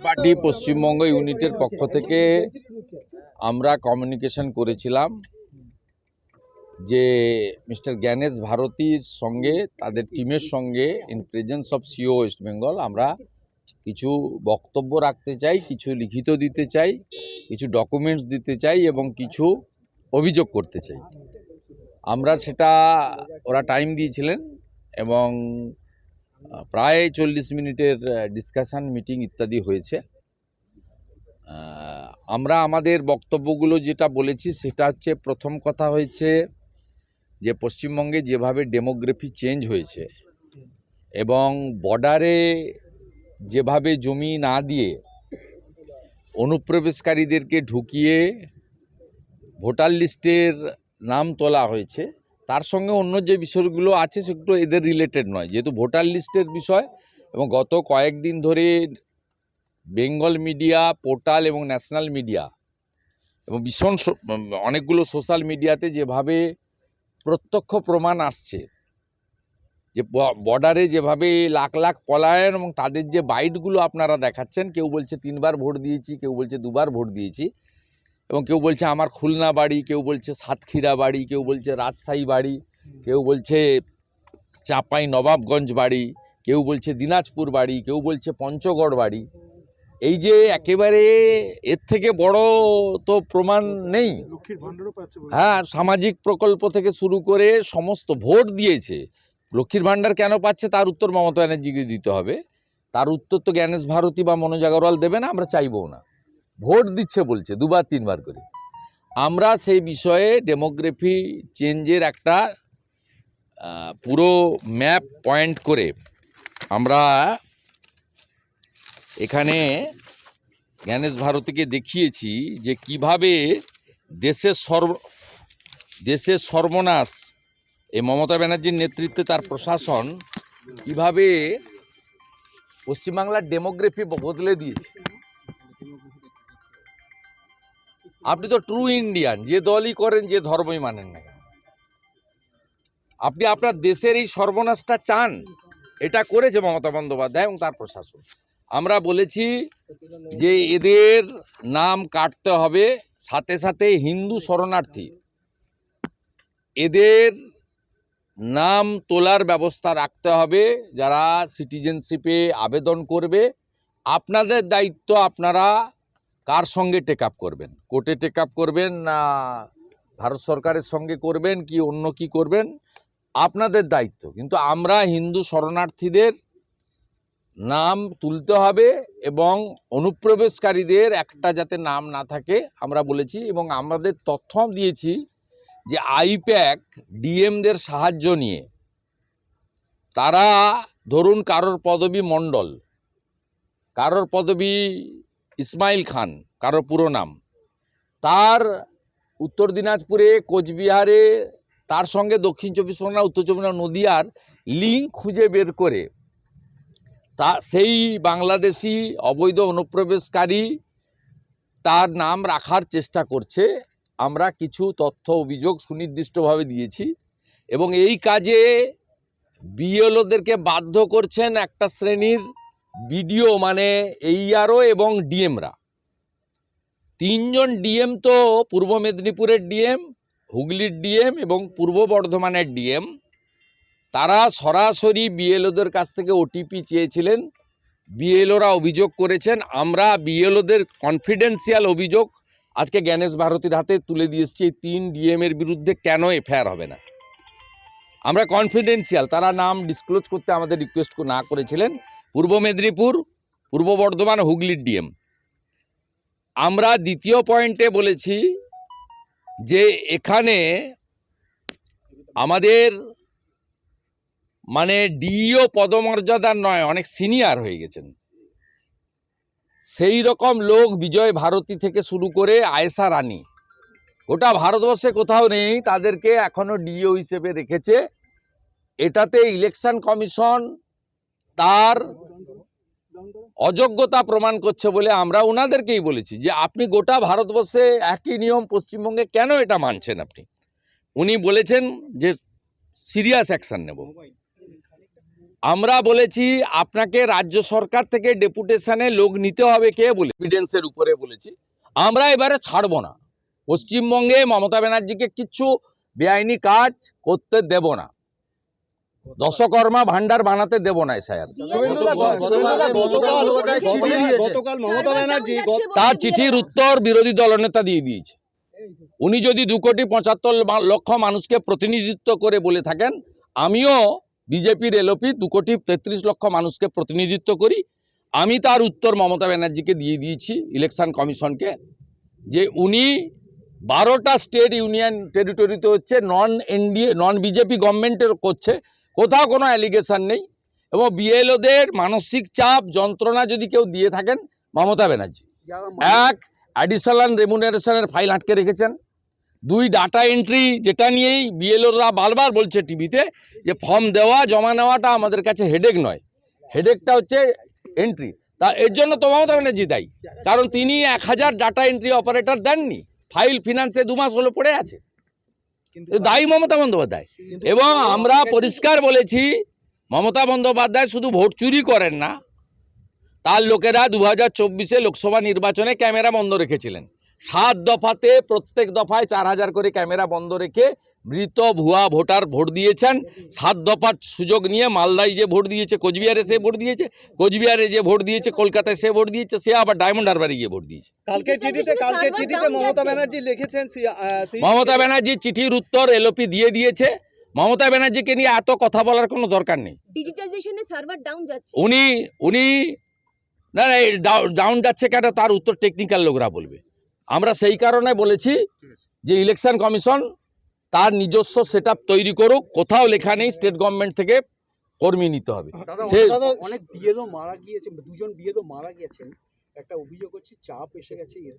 Party Paschimbanga ইউনিটের পক্ষ থেকে আমরা কমিউনিকেশন করেছিলাম যে মিস্টার জ্ঞানেশ ভারতীর সঙ্গে তাদের টিমের সঙ্গে in presence of CEO West Bengal আমরা কিছু বক্তব্য রাখতে চাই, কিছু লিখিত দিতে চাই, কিছু ডকুমেন্টস দিতে চাই এবং কিছু অভিযোগ করতে চাই। আমরা সেটা ওরা টাইম দিয়েছিলেন এবং প্রায় 40 মিনিটের ডিসকাশন মিটিং ইত্যাদি হয়েছে। আমরা আমাদের বক্তব্যগুলো যেটা বলেছি সেটা হচ্ছে, প্রথম কথা হয়েছে যে পশ্চিমবঙ্গে যেভাবে ডেমোগ্রাফি চেঞ্জ হয়েছে এবং বর্ডারে যেভাবে জমি না দিয়ে অনুপ্রবেশকারীদেরকে ঢুকিয়ে ভোটার লিস্টের নাম তোলা হয়েছে, তার সঙ্গে অন্য যে বিষয়গুলো আছে সেগুলো এদের রিলেটেড নয়, যেহেতু ভোটার লিস্টের বিষয়। এবং গত কয়েকদিন ধরে বেঙ্গল মিডিয়া পোর্টাল এবং ন্যাশনাল মিডিয়া এবং ভীষণ অনেকগুলো সোশ্যাল মিডিয়াতে যেভাবে প্রত্যক্ষ প্রমাণ আসছে যে বর্ডারে যেভাবে লাখ লাখ পলায়ন এবং তাদের যে বাইটগুলো আপনারা দেখাচ্ছেন, কেউ বলছে 3 বার ভোট দিয়েছি, কেউ বলছে 2 বার ভোট দিয়েছি, এবং কেউ বলছে আমার খুলনা বাড়ি, কেউ বলছে সাতক্ষীরা বাড়ি, কেউ বলছে রাজশাহী বাড়ি, কেউ বলছে চাঁপাই নবাবগঞ্জ বাড়ি, কেউ বলছে দিনাজপুর বাড়ি, কেউ বলছে পঞ্চগড় বাড়ি। এই যে একেবারে এর থেকে বড় তো প্রমাণ নেই। হ্যাঁ, সামাজিক প্রকল্প থেকে শুরু করে সমস্ত ভোট দিয়েছে। লক্ষ্মীর ভাণ্ডার কেন পাচ্ছে তার উত্তর মমতা ব্যানার্জিকে দিতে হবে, তার উত্তর তো জ্ঞানেশ ভারতী বা মনোজ আগরওয়াল দেবে না, আমরা চাইবও না। ভোট দিচ্ছে বলছে 2 বার 3 বার করে। আমরা সেই বিষয়ে ডেমোগ্রাফি চেঞ্জের একটা পুরো ম্যাপ পয়েন্ট করে আমরা এখানে জ্ঞানেশ ভারতীকে দেখিয়েছি যে কিভাবে দেশের সর্বনাশ এই মমতা ব্যানার্জির নেতৃত্বে তার প্রশাসন কিভাবে পশ্চিমবাংলার ডেমোগ্রাফি বদলে দিয়েছে। আপনি তো ট্রু ইন্ডিয়ান, যে দলই করেন, যে ধর্মই মানেন না, আপনি আপনার দেশের এই সর্বনাশটা চান। এটা করেছে মমতা বন্দ্যোপাধ্যায় এবং তার প্রশাসন। আমরা বলেছি যে এদের নাম কাটতে হবে, সাথে সাথে হিন্দু শরণার্থী এদের নাম তোলার ব্যবস্থা রাখতে হবে। যারা সিটিজেনশিপে আবেদন করবে, আপনাদের দায়িত্ব, আপনারা কার সঙ্গে টেক আপ করবেন, কোর্টে টেক আপ করবেন না ভারত সরকারের সঙ্গে করবেন কি অন্য কি করবেন, আপনাদের দায়িত্ব। কিন্তু আমরা হিন্দু শরণার্থীদের নাম তুলতে হবে এবং অনুপ্রবেশকারীদের একটা যাতে নাম না থাকে আমরা বলেছি। এবং আমাদের তথ্য দিয়েছি যে আইপ্যাক ডিএমদের সাহায্য নিয়ে তারা, ধরুন কারোর পদবী মণ্ডল, কারোর পদবী ইসমাইল খান, কারোর পুরো নাম, তার উত্তর দিনাজপুরে, কোচবিহারে, তার সঙ্গে দক্ষিণ 24 পরগনা, উত্তর 24 পরগনা, নদিয়ার লিঙ্ক খুঁজে বের করে তা সেই বাংলাদেশি অবৈধ অনুপ্রবেশকারী তার নাম রাখার চেষ্টা করছে। আমরা কিছু তথ্য অভিযোগ সুনির্দিষ্টভাবে দিয়েছি এবং এই কাজে বিএলওদেরকে বাধ্য করছেন একটা শ্রেণীর বিডিও, মানে এইআরও এবং ডিএমরা। 3 জন ডিএম তো পূর্ব মেদিনীপুরের ডিএম, হুগলির ডিএম এবং পূর্ব বর্ধমানের ডিএম, তারা সরাসরি বিএলওদের কাছ থেকে ওটিপি চেয়েছিলেন। বিএলওরা অভিযোগ করেছেন। আমরা বিএলওদের কনফিডেন্সিয়াল অভিযোগ আজকে জ্ঞানেশ ভারতীর হাতে তুলে দিয়ে এসেছি। এই 3 ডিএমের বিরুদ্ধে কেন এফআইআর হবে না, আমরা কনফিডেন্সিয়াল, তারা নাম ডিসক্লোজ করতে আমাদের রিকোয়েস্ট না করেছিলেন। পূর্ব মেদিনীপুর, পূর্ব বর্ধমান, হুগলির ডিএম। আমরা দ্বিতীয় পয়েন্টে বলেছি যে এখানে আমাদের মানে ডিইও পদমর্যাদার নয়, অনেক সিনিয়র হয়ে গেছেন, সেই রকম লোক বিজয় ভারতী থেকে শুরু করে আয়েশা রানী গোটা ভারতবর্ষে কোথাও নেই, তাদেরকে এখনো ডিইও হিসেবে রেখেছে। এটাতে ইলেকশন কমিশন তার অযোগ্যতা প্রমাণ করছে বলে আমরা ওনাদেরকেই বলেছি যে আপনি গোটা ভারতবর্ষে একই নিয়ম, পশ্চিমবঙ্গে কেন এটা মানছেন আপনি। উনি বলেছেন যে সিরিয়াস অ্যাকশন নেব। আমরা বলেছি আপনাকে রাজ্য সরকার থেকে ডেপুটেশনে লোক নিতে হবে, কে বলে এভিডেন্সের উপরে বলেছি। আমরা এবারে ছাড়বো না, পশ্চিমবঙ্গে মমতা ব্যানার্জিকে কিচ্ছু বেআইনি কাজ করতে দেব না, দশকর্মা ভান্ডার বানাতে দেব না এসআইআর। গতকাল মমতা ব্যানার্জি তার চিঠির উত্তর বিরোধী দলনেতা দিয়ে দিয়েছে। উনি যদি 2,75,00,000 মানুষকে প্রতিনিধিত্ব করে বলে থাকেন, আমিও বিজেপির এলওপি 2,33,00,000 মানুষকে প্রতিনিধিত্ব করি, আমি তার উত্তর মমতা ব্যানার্জিকে দিয়ে দিয়েছি ইলেকশন কমিশনকে, যে উনি 12টা স্টেট ইউনিয়ন টেরিটরিতে হচ্ছে, নন বিজেপি গভর্নমেন্টের করছে, কোথাও কোনো অ্যালিগেশন নেই। এবং বিএলওদের মানসিক চাপ যন্ত্রণা যদি কেউ দিয়ে থাকেন মমতা ব্যানার্জি। এক, অ্যাডিশনাল রেমুনারেশনের ফাইল আটকে রেখেছেন। 2, ডাটা এন্ট্রি, যেটা নিয়েই বিএলওরা বারবার বলছে টিভিতে যে ফর্ম দেওয়া জমা নেওয়াটা আমাদের কাছে হেডেক নয়, হেডেকটা হচ্ছে এন্ট্রি। তা এর জন্য তো মমতা ব্যানার্জি দায়ী, কারণ তিনি 1000 ডাটা এন্ট্রি অপারেটর দেননি, ফাইল ফিনান্সে 2 মাস হলো পড়ে আছে, দায়ী মমতা বন্দ্যোপাধ্যায়। এবং আমরা পরিষ্কার বলেছি, মমতা বন্দ্যোপাধ্যায় শুধু ভোট চুরি করেন না, তার লোকেরা 2024 লোকসভা নির্বাচনে ক্যামেরা বন্ধ রেখেছিলেন। 7 দফাতে প্রত্যেক দফায় 4000 করে ক্যামেরা বন্ধ রেখে মৃত ভুয়া ভোটার ভোট দিয়েছেন। 7 দফার সুযোগ নিয়ে মালদায় যে ভোট দিয়েছে, কোচবিহারে সে ভোট দিয়েছে, কোচবিহারে যে ভোট দিয়েছে কলকাতায় সে ভোট দিয়েছে, সে আবার ডায়মন্ড হারবারে গিয়ে ভোট দিয়েছে। কালকের চিঠিতে মমতা ব্যানার্জি লিখেছেন, মমতা ব্যানার্জির চিঠির উত্তর এলওপি দিয়ে দিয়েছে। মমতা ব্যানার্জিকে নিয়ে এত কথা বলার কোনো দরকার নেই। ডিজিটাইজেশনে সার্ভার ডাউন যাচ্ছে, উনি না ডাউন যাচ্ছে কেন, তার উত্তর টেকনিক্যাল লোকরা বলবে। আমরা সেই কারণে বলেছি যে ইলেকশন কমিশন তার নিজস্ব সেটআপ তৈরি করুক, কোথাও লেখা নেই স্টেট গভর্নমেন্ট থেকে কর্মী নিতে হবে। সে অনেক বিএলও মারা গিয়েছে, 2জন বিএলও মারা গেছেন, একটা অভিযোগ হচ্ছে চাপ এসে গেছে